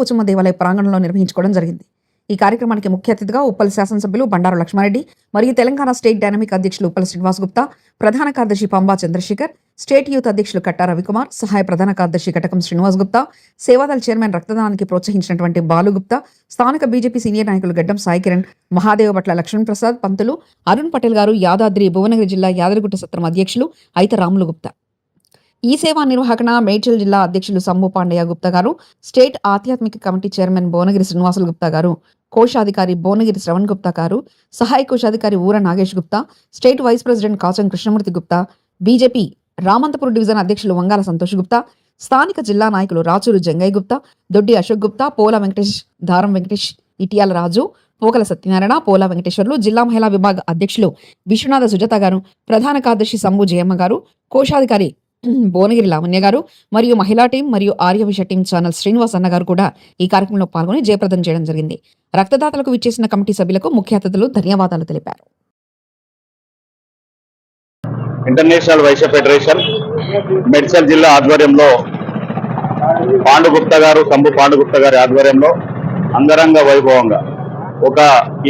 పోచమ్మ దేవాలయ ప్రాంగణంలో నిర్వహించుకోవడం జరిగింది. ఈ కార్యక్రమానికి ముఖ్య అతిథిగా ఉప్పల్ శాసనసభ్యులు బండారు లక్ష్మారెడ్డి మరియు తెలంగాణ స్టేట్ డైనమిక్ అధ్యక్షులు ఉప్పల్ శ్రీనివాస్ గుప్తా, ప్రధాన కార్యదర్శి పంబా చంద్రశేఖర్, స్టేట్ యూత్ అధ్యక్షులు కట్టా రవికుమార్, సహాయ ప్రధాన కార్యదర్శి కటకం శ్రీనివాస్ గుప్తా, సేవాదళ చైర్మన్ రక్తదానానికి ప్రోత్సహించినటువంటి బాలుగుప్తా, స్థానిక బీజేపీ సీనియర్ నాయకులు గడ్డం సాయి కిరణ్, మహాదేవ భట్ల లక్ష్మణ్ ప్రసాద్ పంతులు, అరుణ్ పటేల్ గారు, యాదాద్రి భువనగిరి జిల్లా యాదగిరిగుట్ట సత్రం అధ్యక్షులు అయిత రాములు గుప్తా, ఈ సేవా నిర్వహణ మేడ్చల్ జిల్లా అధ్యక్షులు సంభు పాండయ్య గుప్తా గారు, స్టేట్ ఆధ్యాత్మిక కమిటీ చైర్మన్ భువనగిరి శ్రీనివాసులు గుప్తా గారు, కోశాధికారి భువనగిరి శ్రవణ్ గుప్తా గారు, సహాయ కోశాధికారి Oora Nagesh Gupta, state vice president Kacham Krishnamurthy Gupta, BJP Ramanthapur division అధ్యక్షులు వంగాల సంతోష్ గుప్తా, స్థానిక జిల్లా నాయకులు రాచూరు జంగయ్య గుప్తా, దొడ్డి అశోక్ గుప్తా, పోల వెంకటేష్, దారం వెంకటేష్, ఇటియాల రాజు, పోకల సత్యనారాయణ, పోల వెంకటేశ్వర్లు, జిల్లా మహిళా విభాగ అధ్యక్షులు విశ్వనాథ సుజాత గారు, ప్రధాన కార్యదర్శి సంభు జయమ్మ గారు, కోశాధికారి భువనగిరి లావణ్య గారు మరియు మహిళా టీం మరియు ఆర్యవిష టీం ఛానల్ శ్రీనివాస్ అన్న గారు కూడా ఈ కార్యక్రమంలో పాల్గొని జయప్రదం చేయడం జరిగింది. రక్తదాతలకు విచ్చేసిన కమిటీ సభ్యులకు ముఖ్య అతిథులు ధన్యవాదాలు తెలిపారు. ఇంటర్నేషనల్ వైశ్య ఫెడరేషన్ మెడ్చల్ జిల్లా ఆధ్వర్యంలో పాండుగుప్తా గారు, సంభు పాండుగుప్తా గారి ఆధ్వర్యంలో అంగరంగ వైభవంగా ఒక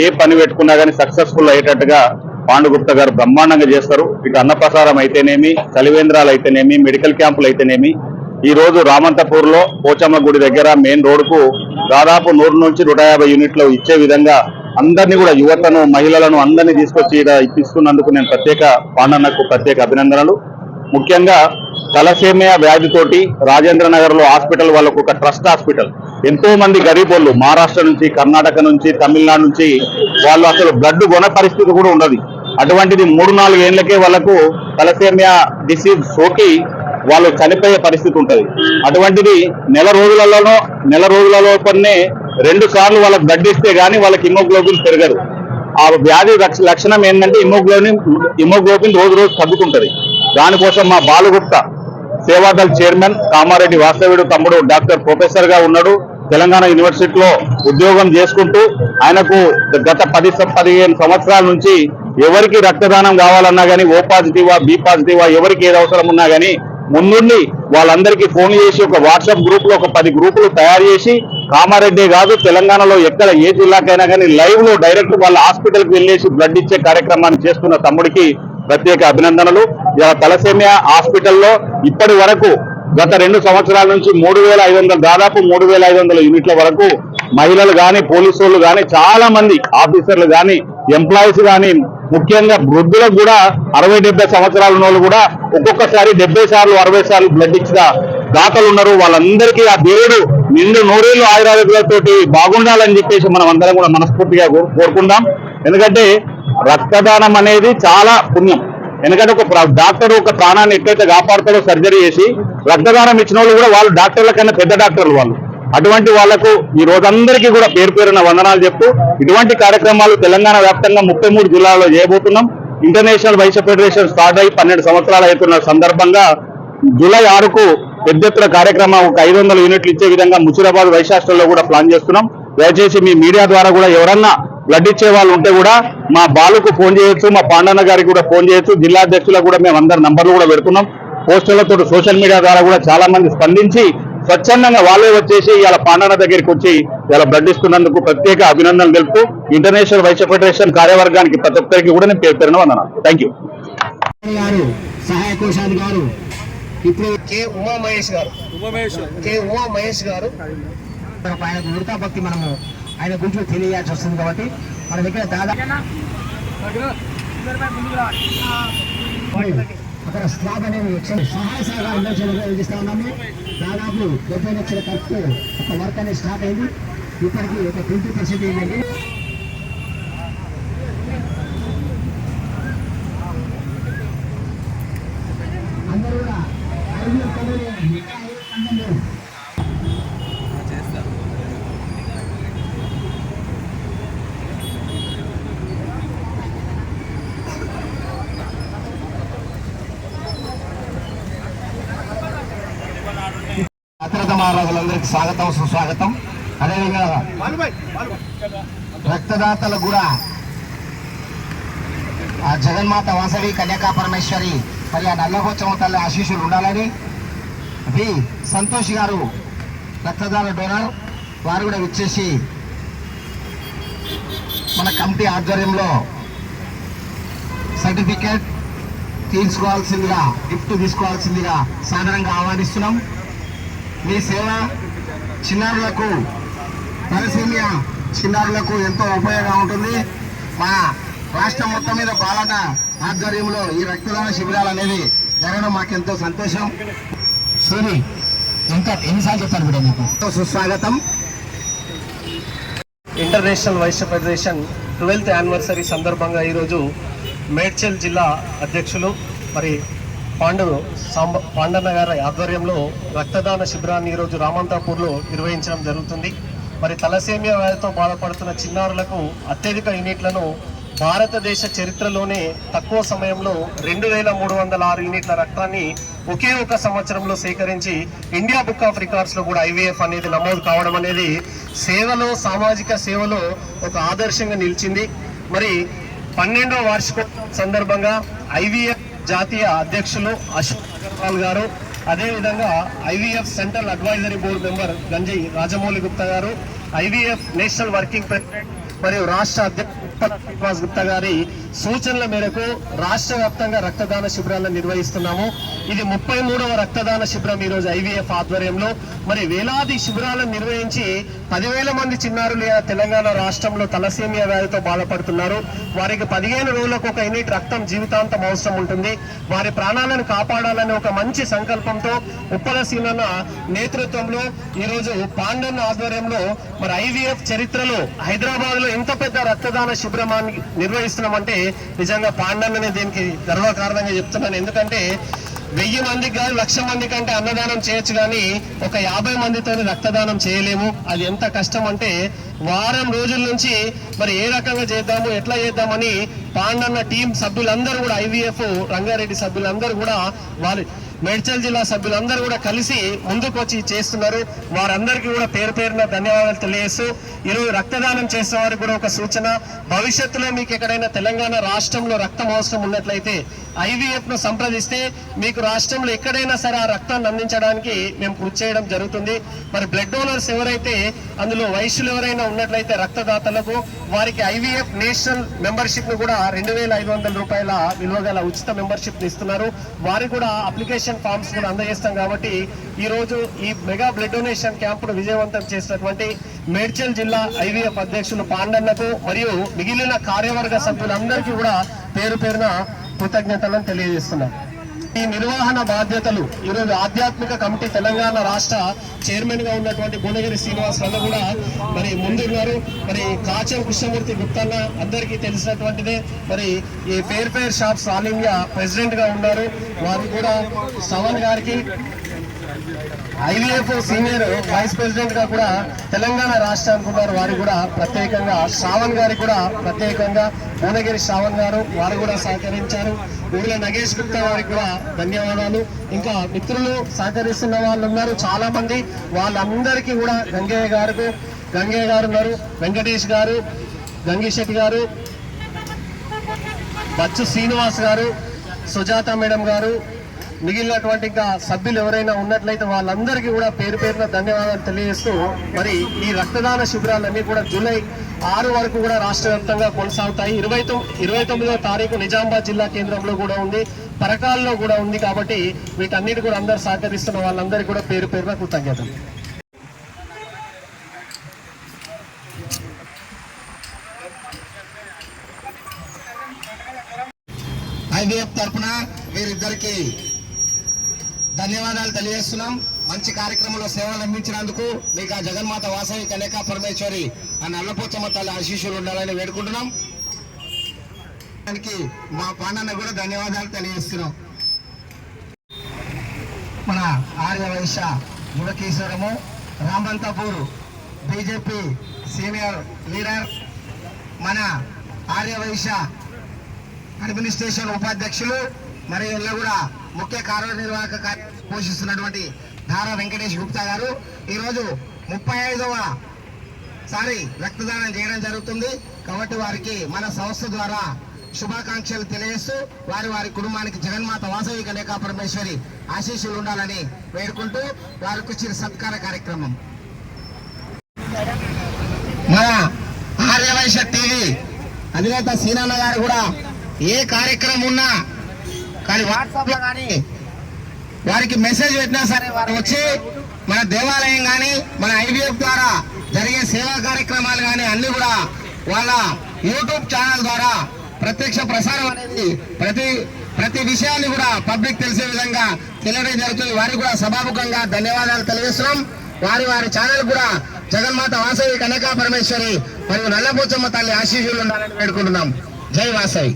ఏ పని పెట్టుకున్నా కానీ సక్సెస్ఫుల్ అయ్యేటట్టుగా పాండుగుప్తా గారు బ్రహ్మాండంగా చేస్తారు. ఇటు అన్నప్రసారం అయితేనేమి, చలివేంద్రాలు అయితేనేమి, మెడికల్ క్యాంపులు అయితేనేమి, ఈ రోజు రామంతపూర్ లో పోచమ్మ గుడి దగ్గర మెయిన్ రోడ్ కు దాదాపు 100 నుంచి 150 యూనిట్లు ఇచ్చే విధంగా అందరినీ కూడా యువతను, మహిళలను అందరినీ తీసుకొచ్చి ఇప్పిస్తున్నందుకు నేను పాండన్నకు ప్రత్యేక అభినందనలు. ముఖ్యంగా తలసేమియా వ్యాధితోటి రాజేంద్ర నగర్ లో హాస్పిటల్ వాళ్ళకు ఒక ట్రస్ట్ హాస్పిటల్, ఎంతో మంది గరీబోళ్ళు మహారాష్ట్ర నుంచి, కర్ణాటక నుంచి, తమిళనాడు నుంచి వాళ్ళు అసలు బ్లడ్ కొన పరిస్థితి కూడా ఉండదు. అటువంటిది 3-4 ఏళ్లకే వాళ్ళకు తలసేమియా డిసీజ్ సోకి వాళ్ళు చనిపోయే పరిస్థితి ఉంటుంది. అటువంటిది నెల రోజులలో కొన్ని 2 సార్లు వాళ్ళకి బ్లడ్ ఇస్తే గానీ వాళ్ళకి హిమోగ్లోబిన్ పెరగదు. ఆ వ్యాధి లక్షణం ఏంటంటే హిమోగ్లోబిన్ రోజు తగ్గుతుంటది. దానికోసం మా బాలుగుప్తా సేవాదళ చైర్మన్ కామారెడ్డి వాస్తవ్యుడు తమ్ముడు డాక్టర్ ప్రొఫెసర్ గా ఉన్నాడు. తెలంగాణ యూనివర్సిటీలో ఉద్యోగం చేసుకుంటూ ఆయనకు గత 10-15 సంవత్సరాల నుంచి ఎవరికి రక్తదానం కావాలన్నా గానీ, ఓ పాజిటివా, బి పాజిటివా, ఎవరికి ఏది అవసరం ఉన్నా గానీ ముందుండి వాళ్ళందరికీ ఫోన్ చేసి ఒక వాట్సాప్ గ్రూప్ లో ఒక 10 గ్రూపులు తయారు చేసి కామారెడ్డి కాదు తెలంగాణలో ఎక్కడ ఏ జిల్లాకైనా కానీ లైవ్ లో డైరెక్ట్ వాళ్ళ హాస్పిటల్ కి వెళ్ళేసి బ్లడ్ ఇచ్చే కార్యక్రమాన్ని చేస్తున్న తమ్ముడికి ప్రత్యేక అభినందనలు. ఇలా తలసేమియా హాస్పిటల్లో ఇప్పటి వరకు గత 2 సంవత్సరాల నుంచి 3,500 దాదాపు 3,500 యూనిట్ల వరకు మహిళలు కానీ, పోలీసు వాళ్ళు కానీ, చాలా మంది ఆఫీసర్లు కానీ, ఎంప్లాయీస్ కానీ, ముఖ్యంగా వృద్ధులకు కూడా 60-70 సంవత్సరాల ఉన్న వాళ్ళు కూడా ఒక్కొక్కసారి 70 సార్లు 60 సార్లు బ్లడ్ ఇచ్చిన దాతలు ఉన్నారు. వాళ్ళందరికీ ఆ దేవుడు నిండు 100 ఏళ్ళు ఆయురారోగ్యాలతోటి బాగుండాలని చెప్పేసి మనం అందరం కూడా మనస్ఫూర్తిగా కోరుకుందాం. ఎందుకంటే రక్తదానం అనేది చాలా పుణ్యం. ఎందుకంటే ఒక డాక్టర్ ఒక ప్రాణాన్ని ఎట్లయితే కాపాడుతారో సర్జరీ చేసి, రక్తదానం ఇచ్చిన వాళ్ళు కూడా వాళ్ళు డాక్టర్ల కన్నా పెద్ద డాక్టర్లు వాళ్ళు. అటువంటి వాళ్లకు ఈ రోజందరికీ కూడా పేరు పేరున వందనాలు చెప్తూ ఇటువంటి కార్యక్రమాలు తెలంగాణ వ్యాప్తంగా 33 జిల్లాల్లో చేయబోతున్నాం. ఇంటర్నేషనల్ వైశ్య ఫెడరేషన్ స్టార్ట్ అయ్యి 12 సంవత్సరాలు అవుతున్న సందర్భంగా జూలై 6కు పెద్ద ఎత్తున కార్యక్రమం ఒక 500 యూనిట్లు ఇచ్చే విధంగా ముషీరాబాద్ వైశ్య హాస్టల్లో కూడా ప్లాన్ చేస్తున్నాం. దయచేసి మీ మీడియా ద్వారా కూడా ఎవరన్నా బ్లడ్ ఇచ్చే వాళ్ళు ఉంటే కూడా మా బాలుకు ఫోన్ చేయొచ్చు, మా పాండన్న గారికి కూడా ఫోన్ చేయొచ్చు. జిల్లా అధ్యక్షులకు కూడా మేము అందరి నంబర్లు కూడా పెడుతున్నాం. పోస్టర్లతో సోషల్ మీడియా ద్వారా కూడా చాలా మంది స్పందించి స్వచ్ఛందంగా వాళ్ళే వచ్చేసి ఇలా పాండన్న దగ్గరికి వచ్చి ఇలా బ్లడ్ ఇస్తున్నందుకు ప్రత్యేక అభినందనలు తెలుపుతూ ఇంటర్నేషనల్ వైశ్య ఫెడరేషన్ కార్యవర్గానికి ప్రతి ఒక్కరికి కూడా నేను పేరు పేరున వందనాలు. Thank you. సహాయ కోశాధికారి ఇప్పుడు కె ఉమా మహేష్ గారు ఆయన వృతా భక్తి మనము ఆయన గురించి తెలియాల్సి వస్తుంది కాబట్టి మన దగ్గర దాదాపు అక్కడ స్లాబ్ అనేది సహాయ సహకారం అందిస్తా ఉన్నాము. దాదాపు 70 లక్షల ఖర్చు ఒక వర్క్ అనేది స్టార్ట్ అయింది. ఇప్పటికీ ఒక 20% అయిందండి. అందరూ కూడా 5 అతిరథ మహారాజులందరికీ స్వాగతం, సుస్వాగతం. అదేవిధంగా రక్తదాతలకు కూడా ఆ జగన్మాత వాసవి కన్యకా పరమేశ్వరి మరి ఆ నల్లగోచమ్మ తల్లి ఆశీస్సులు ఉండాలని. వి సంతోష్ గారు రక్తదాన డోనర్, వారు కూడా విచ్చేసి మన కమిటీ ఆధ్వర్యంలో సర్టిఫికేట్ తీసుకోవాల్సిందిగా, గిఫ్ట్ తీసుకోవాల్సిందిగా సాధారణంగా ఆహ్వానిస్తున్నాం. మీ సేవ చిన్నారులకు, తలసేమియా చిన్నారులకు ఎంతో ఉపయోగంగా ఉంటుంది. మా రాష్ట్రం మొత్తం మీద పాలన ఆధ్వర్యంలో ఈ రక్తదాన శిబిరాలు అనేది జరగడం మాకెంతో సంతోషం. సోని ఇంకా ఎన్నిసార్లు చెప్తాను బిడ్డ మీకు సుస్వాగతం. International Vysya federation 12th anniversary సందర్భంగా ఈరోజు మేడ్చల్ జిల్లా అధ్యక్షులు మరి పాండన్న గారి ఆధ్వర్యంలో రక్తదాన శిబిరాన్ని ఈరోజు రామంతాపూర్లో నిర్వహించడం జరుగుతుంది. మరి తలసేమియా వ్యాధితో బాధపడుతున్న చిన్నారులకు అత్యధిక యూనిట్లను భారతదేశ చరిత్రలోనే తక్కువ సమయంలో 2306 యూనిట్ల రక్తాన్ని ఒకే ఒక సంవత్సరంలో సేకరించి ఇండియా బుక్ ఆఫ్ రికార్డ్స్లో కూడా ఐవీఎఫ్ అనేది నమోదు కావడం అనేది సేవలో, సామాజిక సేవలో ఒక ఆదర్శంగా నిలిచింది. మరి 12వ వార్షికోత్సవం సందర్భంగా ఐవీఎఫ్ జాతీయ అధ్యక్షులు అశోక్ అగర్వాల్ గారు, అదేవిధంగా IVF central advisory board member గంజి రాజమౌళి గుప్తా గారు, ఐవీఎఫ్ నేషనల్ వర్కింగ్ ప్రెసిడెంట్ మరియు రాష్ట్ర అధ్యక్షుడు శ్రీనివాస్ గుప్తా గారి సూచనల మేరకు రాష్ట్ర వ్యాప్తంగా రక్తదాన శిబిరాలను నిర్వహిస్తున్నాము. ఇది 33వ రక్తదాన శిబిరం ఈరోజు ఐవీఎఫ్ ఆధ్వర్యంలో. మరి వేలాది శిబిరాలను నిర్వహించి 10,000 మంది చిన్నారులు తెలంగాణ రాష్ట్రంలో తలసేమియా వ్యాధితో బాధపడుతున్నారు. వారికి 15 రోజులకు ఒక యూనిట్ రక్తం జీవితాంతం అవసరం ఉంటుంది. వారి ప్రాణాలను కాపాడాలనే ఒక మంచి సంకల్పంతో ఉప్పల సీనన్న నేతృత్వంలో ఈరోజు పాండన్న ఆధ్వర్యంలో మరి ఐవీఎఫ్ చరిత్రలో హైదరాబాద్ లో ఎంత పెద్ద రక్తదాన శిబిరాన్ని నిర్వహిస్తున్నామంటే నిజంగా పాండన్ననే దీనికి గర్వకారణంగా చెప్తున్నాను. ఎందుకంటే 1000 మందికి కాదు, 1,00,000 మంది కంటే అన్నదానం చేయొచ్చు, కానీ ఒక 50 మందితో రక్తదానం చేయలేము. అది ఎంత కష్టం అంటే వారం రోజుల నుంచి మరి ఏ రకంగా చేద్దాము, ఎట్లా చేద్దామని పాండన్న టీం సభ్యులందరూ కూడా, ఐవీఎఫ్ రంగారెడ్డి సభ్యులందరూ కూడా, వారి మేడ్చల్ జిల్లా సభ్యులందరూ కూడా కలిసి ముందుకు వచ్చి చేస్తున్నారు. వారందరికీ కూడా పేరు పేరున ధన్యవాదాలు తెలియజేస్తూ ఈరోజు రక్తదానం చేసే వారికి కూడా ఒక సూచన, భవిష్యత్తులో మీకు ఎక్కడైనా తెలంగాణ రాష్ట్రంలో రక్తం అవసరం ఉన్నట్లయితే ఐవీఎఫ్ ను సంప్రదిస్తే మీకు రాష్ట్రంలో ఎక్కడైనా సరే ఆ రక్తాన్ని అందించడానికి మేము కృషి చేయడం జరుగుతుంది. మరి బ్లడ్ డోనర్స్ ఎవరైతే, అందులో వైశ్యులు ఎవరైనా ఉన్నట్లయితే రక్తదాతలకు వారికి ఐవీఎఫ్ నేషనల్ మెంబర్షిప్ ను కూడా 2,500 రూపాయల విలువ గల ఉచిత మెంబర్షిప్ ఇస్తున్నారు. వారికి కూడా అప్లికేషన్ ఫార్మ్స్ కూడా అందజేస్తాం. కాబట్టి ఈ రోజు ఈ మెగా బ్లడ్ డొనేషన్ క్యాంపును విజయవంతం చేసినటువంటి మేడ్చల్ జిల్లా ఐవీఎఫ్ అధ్యక్షులు పాండన్నకు మరియు మిగిలిన కార్యవర్గ సభ్యులందరికీ కూడా పేరు పేరున కృతజ్ఞతలను తెలియజేస్తున్నాం. ఈ నిర్వహణ బాధ్యతలు ఈరోజు ఆధ్యాత్మిక కమిటీ తెలంగాణ రాష్ట్ర చైర్మన్ గా ఉన్నటువంటి భువనగిరి శ్రీనివాస్ వల్ల కూడా మరి ముందున్నారు. మరి కాచం కృష్ణమూర్తి గుప్తన్న అందరికీ తెలిసినటువంటిదే. మరి ఈ fair shops all India president గా ఉన్నారు. వారు కూడా శ్రవణ్ గారికి ఐవీఎఫ్ సీనియర్ వైస్ ప్రెసిడెంట్ గా కూడా తెలంగాణ రాష్ట్రానికి ఉన్నారు. వారు కూడా ప్రత్యేకంగా శ్రావణ్ గారికి కూడా ప్రత్యేకంగా భువనగిరి శ్రావణ్ గారు వారు కూడా సహకరించారు. ఊళ్ళో నగేష్ గుప్తా వారికి కూడా ధన్యవాదాలు. ఇంకా మిత్రులు సహకరిస్తున్న వాళ్ళు ఉన్నారు చాలా మంది. వాళ్ళందరికీ కూడా గంగయ్య గారు ఉన్నారు, వెంకటేష్ గారు, గంగిశెట్టి గారు, బచ్చు శ్రీనివాస్ గారు, సుజాత మేడం గారు, మిగిలినటువంటి ఇంకా సభ్యులు ఎవరైనా ఉన్నట్లయితే వాళ్ళందరికీ కూడా పేరు పేరున ధన్యవాదాలు తెలియజేస్తూ మరి ఈ రక్తదాన శిబిరాలన్నీ కూడా జూలై 6 వరకు కూడా రాష్ట్ర వ్యాప్తంగా కొనసాగుతాయి. 29వ తారీఖు నిజామాబాద్ జిల్లా కేంద్రంలో కూడా ఉంది, పరకాల్లో కూడా ఉంది. కాబట్టి వీటన్నిటి కూడా అందరూ సహకరిస్తున్న వాళ్ళందరికీ కూడా పేరు పేరున కృతజ్ఞతలు. ఐవీఎఫ్ తరఫున వీరిద్దరికి ధన్యవాదాలు తెలియజేస్తున్నాం. మంచి కార్యక్రమంలో సేవలు అందించినందుకు మీకు ఆ జగన్మాత వాసవి కన్యకా పరమేశ్వరి ఆ నల్లపోచమ్మ తల్లి ఆశీస్సులు ఉండాలని వేడుకుంటున్నాం. దానికి మా పాండన్న కూడా ధన్యవాదాలు తెలియజేస్తున్నాం. మన ఆర్య వైశ్య గుణకీశ్వరము రామంతాపూర్ బీజేపీ సీనియర్ లీడర్, మన ఆర్య వైశ్య అడ్మినిస్ట్రేషన్ ఉపాధ్యక్షులు మరియు కూడా ముఖ్య కార్యనిర్వాహక పోషిస్తున్నటువంటి ధారా వెంకటేష్ గుప్తా గారు ఈరోజు 35వ సారి రక్తదానం చేయడం జరుగుతుంది. కాబట్టి వారికి మన సంస్థ ద్వారా శుభాకాంక్షలు తెలియజేస్తూ వారి కుటుంబానికి జగన్మాత వాసవి కన్యకా పరమేశ్వరి ఆశీస్సులు ఉండాలని వేడుకుంటూ వారికి వచ్చిన సత్కార కార్యక్రమం. మన ఆర్యవైశ్య టీవీ అధినేత సీనన్న గారు కూడా ఏ కార్యక్రమం ఉన్నా కానీ వాట్సాప్ లో కానీ వారికి మెసేజ్ పెట్టినా సరే వారు వచ్చి మన దేవాలయం కానీ మన ఐవీఎఫ్ ద్వారా జరిగే సేవా కార్యక్రమాలు కానీ అన్ని కూడా వాళ్ళ యూట్యూబ్ ఛానల్ ద్వారా ప్రత్యక్ష ప్రసారం అనేది ప్రతి విషయాన్ని కూడా పబ్లిక్ తెలిసే విధంగా తెలియడం జరుగుతుంది. వారికి కూడా సభాముఖంగా ధన్యవాదాలు తెలియజేస్తున్నాం. వారి ఛానల్ కూడా జగన్మాత వాసవి కనకా పరమేశ్వరి మరియు నల్లపోచమ్మ తల్లి ఆశీస్సులు ఉండాలని వేడుకుంటున్నాం. జై వాసవి.